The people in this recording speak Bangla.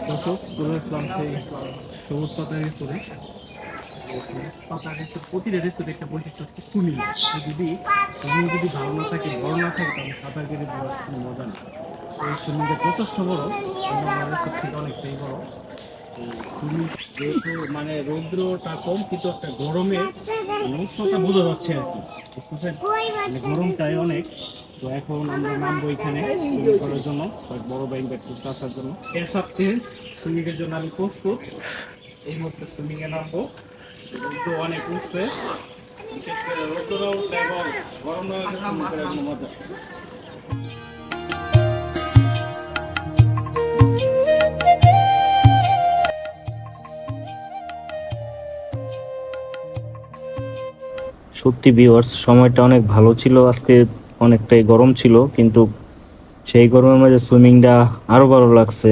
দর্শক চলে আসলাম সেই সবুজ পাতা রেস্তোরে। পাতা রেস্তোর প্রতিটা রেস্তোরে একটা বৈশিষ্ট্য হচ্ছে সুইমিং। যদি ভালো না থাকে, বড় না থাকে, তাহলে সাঁতার কেটে দেওয়ার কোনো মজা নেই। এই সুইমিংটা যথেষ্ট বড়, অন্যান্য রেস্তোর থেকে অনেকটাই বড়। সুইমিং যেহেতু মানে রৌদ্রটা কম, কিন্তু একটা গরমে উষ্ণতা বোঝা যাচ্ছে আর কি, বুঝতেছেন? মানে গরমটাই অনেক। তো এখন আমরা নামবো এখানে সুইমিং করার জন্য, বড় ব্যাংক করতে আসার জন্য। সব চেঞ্জ, সুইমিং এর জন্য আমি প্রস্তুত। এই মুহূর্তে সুইমিং এ নামবো। রৌদ্র অনেক উঠছে, বিশেষ করে রৌদ্রটা উঠলে এবং গরম হয়ে গেছে, সুইমিং করার জন্য মজা। সত্যি ভিউয়ার্স, সময়টা অনেক ভালো ছিল। আজকে অনেকটাই গরম ছিল, কিন্তু সেই গরমের মাঝে সুইমিংটা আরো ভালো লাগছে।